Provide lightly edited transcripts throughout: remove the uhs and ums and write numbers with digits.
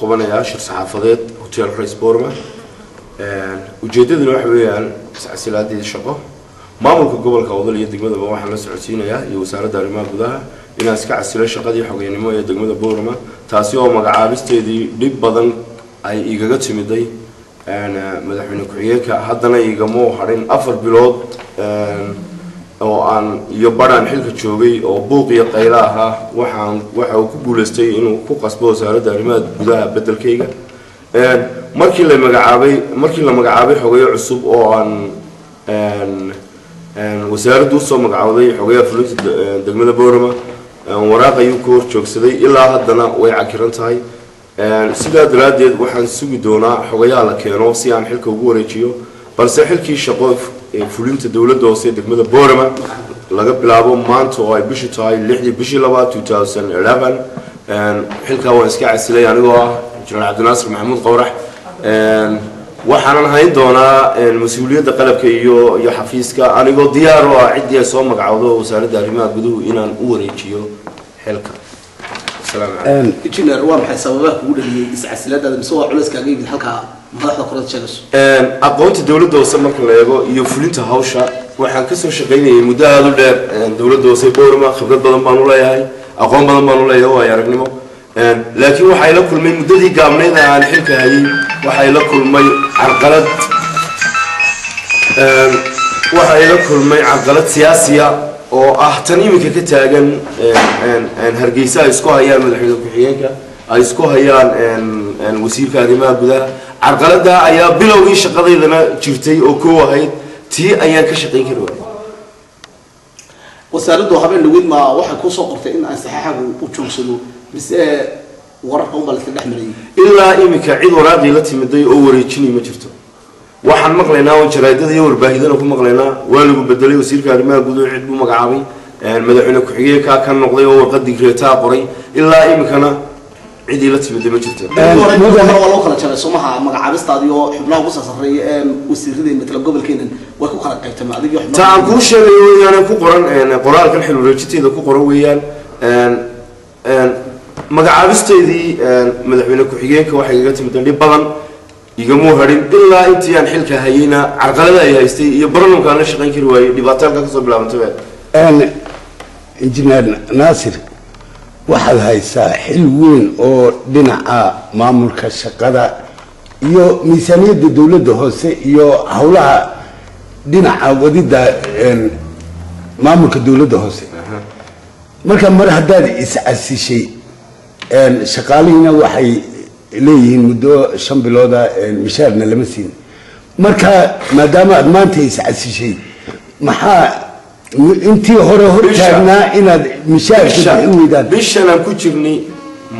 قبنا عشر صحافات هوتيل رئيس بورما وجددنا واحد ويان سلسلة دي الشقة مامورك قبل كوضل يدق ماذا بواحد ناس عشرين يا وسارة دارما بدها الناس كعسلة الشقة دي حقين ما يدق ماذا بورما تاسيو مقعابس تدي دب بدن أي إيجاد سمدي أنا مدحين كعيك حدنا يجمعوا حرين أفر بلاد أو أن يبرن حلك شوقي أو بوقي قيلها وحن كبولستي إنه كقص بوسارة دارما بدها بدل كيجا مركي لما قعابي حقيقي عصب أو أن وسارة دوسة مقعابي حقيقي فلوس دقمة بورما وراقي يكور شوك سدي إلا هدنا ويعكرنتهاي سيدا دراديد وحن سوي دونا حقيقي على كينو سيان حلك وجوريتشيو بس حلكي شقاف فلوس الدولة دوسة دقمة بورما لقب لعبوا مانتو أي بيشي تاي لحدي بيشي لبا 2011 حلكا واسكع السلي يعني هو جنرال عبد الناصر محمود قورح waxaan hayn doonaa mas'uuliyadda qalabka iyo xafiiska anigoo diyaar u ah cidii soo magacawdo wasaaradda arrimaha gudaha inaan u wareejiyo xilka salaam alaykum injineer waa maxay sababaha kugu dhaliyay iscasilaadada mise waa culays kaaga yimid halka madaxda qorada sheegayso aqoonta dawladda hoose marka la eego iyo fulinta hawsha waxaan ka soo shaqeynayay muddo aad u dheer dawladda hoose boorma khibrad badan baan u leeyahay aqoon badan baan u leeyahay oo ay aragnimo لكن waxay la kulmay mudadii gaabneed aan xilka hayay waxay la kulmay carqalad siyaasiya oo ah tan imika ka taagan hargeysa ay isku hayaan madaxweyne ku-xigeenka ay isku hayaan wasiirka arrimaha gudaha carqalada ayaa bilowgii shaqadeedana jirtay oo koo ahayd tii ayaan ka shaqeyn karay wasaaraddu habeen dhawid ma waxay ku soo qortay in aan saxaaxagu u joogsado بس ورقة ولا تدحملي إلا إمك عيد وراقي لا تمدي أو وريتشني ما شفته واحد مقلنا وشرايده يور باهيدنا وكم مقلنا والو بدلي وسير كارما يقولوا عيد بمقعامي مدحنا كحية كان نقضي وقد ذكرتها قري إلا إمك أنا عيد لا تمدي ما شفته والله كلا شباب سماها مقعاب استاديو حبنا وقصة صري وسير ذي مثل قبل كينن وكو خلق كتما هذا يحب تعرفوش يعني كو قران كان حلو رجتي ذا كو قرويان magacaabisteedii madaxweyne ku-xigeenka waxay iga timid dhib badan igama harin ilaa intii aan xilka hayayna carqalada ay haystay iyo barnaamijka aan la shaqeyn kari waayay dhibaatooyinka ka soo bilaabantay injineer Naasir waxaad haysaa xil weyn oo dhinaca maamulka shaqada iyo miisaaniyadda dawladda hoose iyo hawlaha dhinaca wadida maamulka dawladda hoose marka mar haddaad is-casishay shaqaalihina waxay leeyihiin muddo 5 bilooda mishaarna lama siin marka maadaama aad maanta is-casishay maxaa intii hore hortaagnaa inaad mishaarka u weydaan bishan aan ku jirnay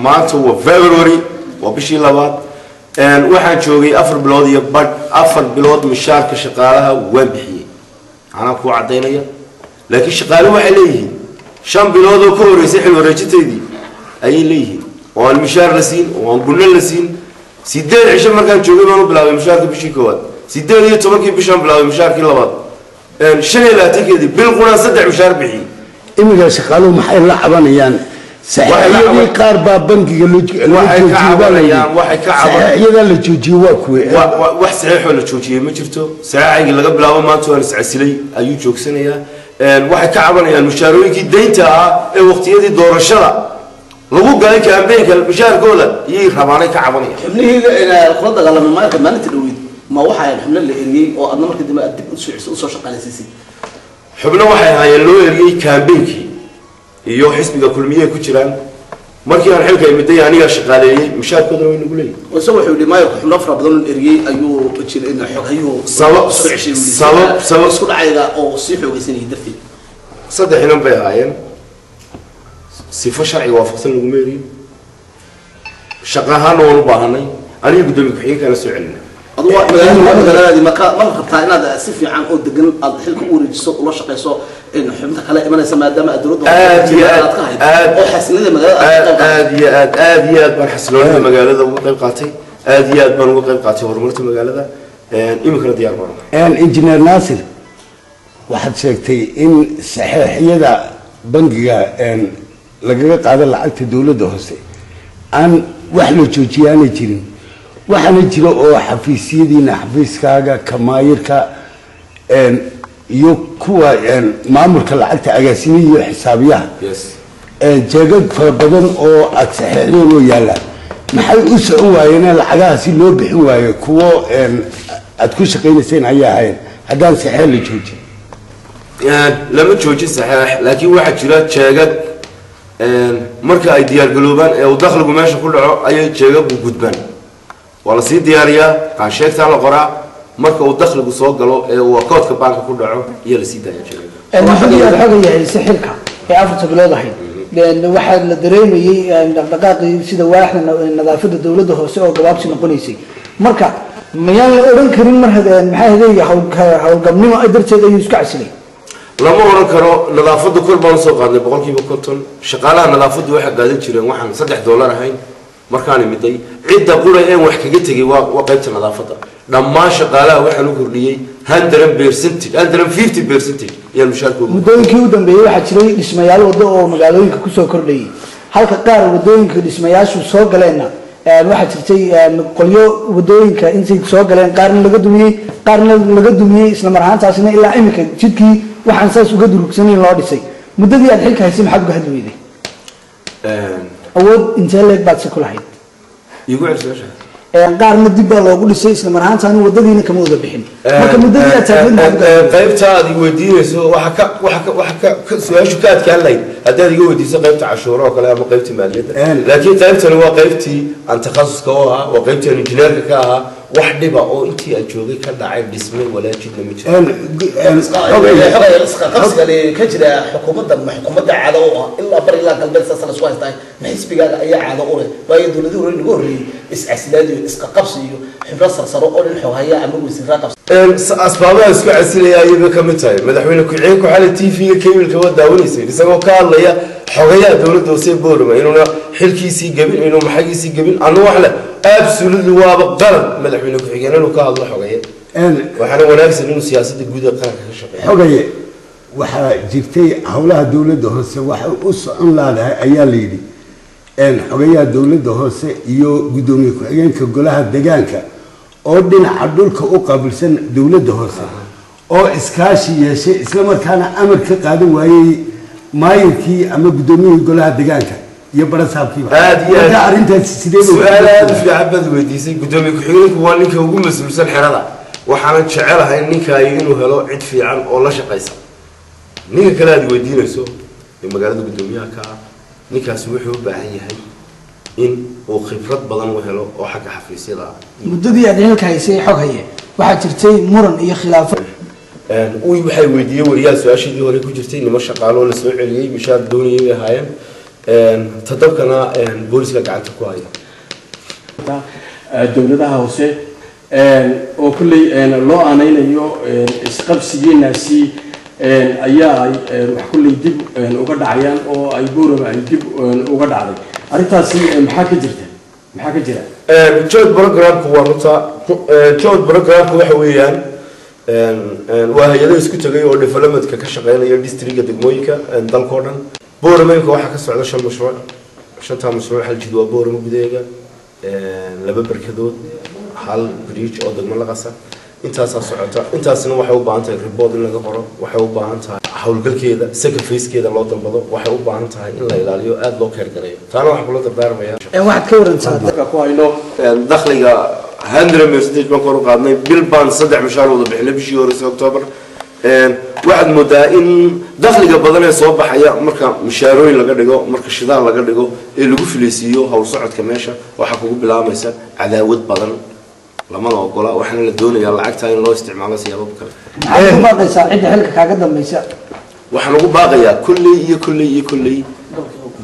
maanta waa February waa bishii labaad waxaan joogay 4 bilood iyo 4 bilood mishaarka shaqaalaha waan bixiyay ana ku cadeynaya laakiin shaqaaluhu waxay leeyihiin 5 bilood oo ka horeysay xil wareejinteedii ay leeyihiin oo mishaar la siin oo gunno la siin 8 cisho markaan joogay baan u bilaabay mishaarka bishii koowaad 18 bishan bilaabay mishaarkii labaad 25 bil qura 3 mishaar bixi imiga shaqaaluhu maxay la cabanayaan saxiyadii qaar baa bangiga saxiyada la joojiyey waa kuwe wax saxiixoo la joojiyey ma jirto saxiixaygii laga bilaabo maanta waan iscasilay ayuu joogsanayaa waxay ka cabanayaan mushaarooyinkii deynta ah ee waqtiyadii doorashada lagu galay kaambeenka mushaarkooda iyay rabaanay ka cabanayaan xubnihii kula dagaalamay maalinka maalinta dhaweyd ma waxaa xubno la eriyey oo adna markii dambe dib u soo shaqaaleysiisay xubno waxay ahaayeen loo eriyey kaambeenkii iyo xisbiga kulmiye ku jiraan markii aan xilka imiday aniga shaqaaleeyay mushaarkoodana way nagu leeyihiin isagoo wuxuu yidhi maayarku xubno fara badan eriyey ayuu jiray in xoghayuhu sabab isku dhacayda oo sii xoogaysanayay darteed saddex inan bay ahaayeen sifo sharciga waafaqsan laguma eriyo shaqo ahaana waan u baahanay aniga guddoomiye ku-xigeenkaana soo celinay magaaladaadii ma rabtaa inaad si fiican oo degan aad xilka u wareejiso ula shaqayso xubinta kale imanaysa maadaama aad dowladda oo xasilinada magaalada aad iyo aad baan xasiloonida magaalada uga qayb qaatay aad iyo aad baan uga qayb qaatay horumarta magaalada iminkana diyaar baan injineer naasir waxaad sheegtay in saxiixyada bangiga lagaga qaado lacagta dowladda hoose aan wax la joojiyaanay jirin waxaana jira oo xafiisyadiina xafiiskaaga kamaayirka iyo kuwa maamulka lacagta agaasimiya iyo xisaabiyaha jeegag fara badan oo aad saxiixdeen oo yaallaan maxay u socon waayeen lacagahaasi loo bixin waayo kuwo aad ku shaqaynayseen ayay ahayn haddaan saxiix la joojin lama joojin saxiix laakiin waxaa jira jeegag marka ay diyaargaloobaan ee uu dakhligu meesha ku dhaco ayay jeegagu gudbaan waa la sii diyaariyaa qaansheegtaa la qoraa marka uu dakhligu soo galo ee uu akoodka baanka ku dhaco iyo la sii daaya jeegaga xogayahay si xilka ee 4 bilood ahayd waxaa la dareemayay dhaqdhaqaaqii sida waaxda nadaafadda dowladda hoose oo gabaabsi noqonaysay marka miyaan la odhan karin mar maxaa heday howlgabnimo ay darteed ayuu isku casilay lama oran karo nadaafadda kor baan soo qaadnay 50% shaqaalaha nadaafaddu waxay qaadan jireen waxaan $3 ahayn markaan imiday cidda qura ee wax kaga tagay waa qaybta nadaafadda dhammaan shaqaalaha waxaan u kordhiyay 150% iyaan mushaarkooda muddooyinkii u dambeeyay waxaa jiray dhismayaal waddo oo magaalooyinka kusoo kordhayay halka qaar waddooyinka dhismayaashu soo galeenna waxaa jirtay qolyo waddooyinka intay soo galeen qaarna laga dumiyey isla mar ahaantaasina ilaa imika jidkii waxaan saas uga durugsanayn loo dhisay muddadii aad xilka haysay maxaad uga hadli weyday awood intee leeg baad si ku lahayd igu celcelisha qaarna dib baa loogu dhisay isla mar ahaantaani waddadiina kama wada bixin marka muddadii aad taagnayd qaybta aad igu weydiinayso waxa ka su-aashu ka adkaan lahayd haddaad iga weydiiso qaybta cashuuro oo kale ama qaybta maaliyadda laakiin qaybtani waa qaybtii aan takhasuska u ahaa waa qaybtii aan injineerka ka ahaa wax dhiba oo intii aan joogay ka dhacay dhisme walaajidna ma jiro qabsigani ka jira xukuumadda caado u ah ilaa bar ilaa galbeed saas la isku haystaa ma xisbigaaga ayaa caado u leh waayo dowladii hore nagu horreeyey iscasilaad iyo iska qabsi iyo xibro sarsaro oo dhin xoghaya ama wasiirra qabsi asbaabaha isku casilaya ayayba ka mid tahay madaxweyne ku-xigeenku xalay tv-ga kebilka waa daawanaysay isagoo ka hadlaya xogayaha dowladda hoose boorama inuuna xilkiisii gebin inuu maxagiisii gebin anna wax leh absolutely waaba qalad madaxweyne ku-xigeen inuu ka hadlo xogaye waxaana wanaagsan inuu siyaasadda guud ee qaranka ka shaqeeyo xogaye waxaa jirtay howlaha dowladda hoose waxay u socon laadahay ayaa la yidhi xogayaha dowladda hoose iyo guddoomiye ku-xigeenka golaha deegaanka oo dhinaca dhulka u qaabilsan dowladda hoose oo iskaashi yeeshay isla markaana amar ka qaadan waayey maayirkii ama guddoomiyihii golaha deegaanka iyo barasaabkiiba arrintaasi sidee su-aal aada u fiican baad weydiisay guddoomiye ku-xigeenku waa ninka ugu mas-uulsan xerada waxaanan jecelahay ninkaayo inuu helo cid fiican oo la shaqaysa ninka kale aad weydiinayso ee magaalada guddoomiyaha ka ah ninkaasi wuxuu u baahan yahay in uu khibrad badan u helo oo xagga xafiisyada ah muddadii aad xilka haysay xog haye waxaa jirtay muran iyo khilaafo waxay weydiiyey wariyaal su-aashadii hore ku jirtay nimo shaqaalo la soo celiyey mishaar doonayay bay ahaayeen todobkana booliska gacanta ku haya dowladaha hoose oo kulley loo aanaynayo isqabsigiinaasi ayaa ay wax kulley dib uga dhacayaan oo ay boorama ay dib uga dhacday arrintaasi maxaa ka jira jood programku waa runta jood programku waxa weeyaan waa hay-ado isku tagay oo developmentka ka shaqeynaya districtka degmooyinka dalkao dhan بورما يمكن واحد كسر على شن مشروع شنتها مشروع حل جدوى بورما بداية لبا بركدود حل بريج أو دقم لقصة أنت أساسا أنت أصلا وحوب أنت الريبورت اللي قبره وحوب أنت حول كل كذا سكر فيس كذا الله تبضه وحوب أنت إلا إلى اليوم أد لو كرجليه فأنا وحول تبدأ رميا واحد كورن صادق كوينو دخلي هندرة مرسيدس بنقول قادنا بالبان صدع مشار وضع بحنا بشي ورس أكتوبر واحد مدائن دخلي قبضنا يصوب حياة مركا مشاروين لقدرجو مركا الشدان لقدرجو اللي جو فلسيو هو صعد كماشة وحكوا بلا مسا عداوة بدن لما نقوله وإحنا الدنيا يلا عكتها إن الله استعماله سيابه بكرة. عندكم باقي ساعة عند حلك كعقدم ميسا. وإحنا نقول باقي كلي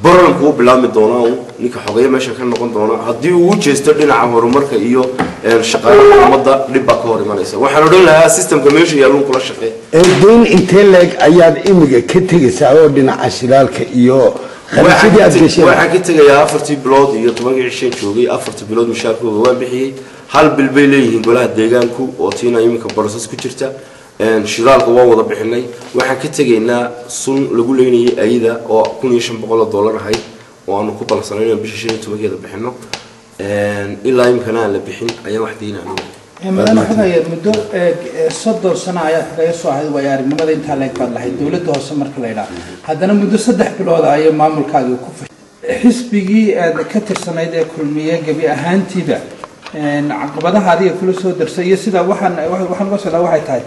برا نقول بلا مدونا نيك حقيقة ماشي كان نقول دونا هدي وجه استردنا عمره مركا إياه الشقة مضى لبكوري ما ليس وإحنا نقول لها سيستم كميشي يلون كل شقة. الدين إنتلك أياد إمجا كتير سعودنا عشلالك إياه. waxaan ka tagayaa 40 bilood iyo 20 joogay 40 bilood mushaarkooda waan bixiyay hal bil bay leeyihiin golaha deegaanku oo tiina iminka process ku jirta shidaalka waan wada bixinay waxaan ka tagaynaa sun lagu leeyahay ayida oo $1500 ahayd oo aanu ku balsanayno bishii 15keeda bixino ilaa imkana la bixin ayaa wax diinaa مدن حقيقة مدة صدق سنة حقيقة صاحب وياري نماذج أنت عليك بعد لحد دولة دوسة مركلينا هذا مدة صدق بلاد عيا معمول كذا وكفش حسبي كتر سنة إذا كل مية جبي أهانتي ده عقبتها هذه كل سو درس يسدا وحن وصل واحد هاي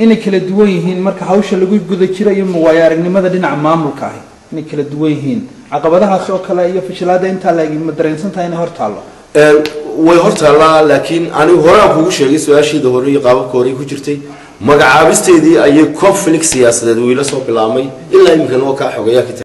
إن كل دويهين مرك هاوش اللي يقول جذا كذا يوم وياري نماذج دين معمول كاهي إن كل دويهين عقبتها سو كلا يفشل هذا أنت عليك مدرسة ثاني هرتالله ويهرتالله لكن أنا هرا بوش شيء سواشي دهوري قاب كوري كجرتي مقعابستي دي أي كونفليكت سياسة دويلا سو بلامي إلا يمكن وقع حقيقة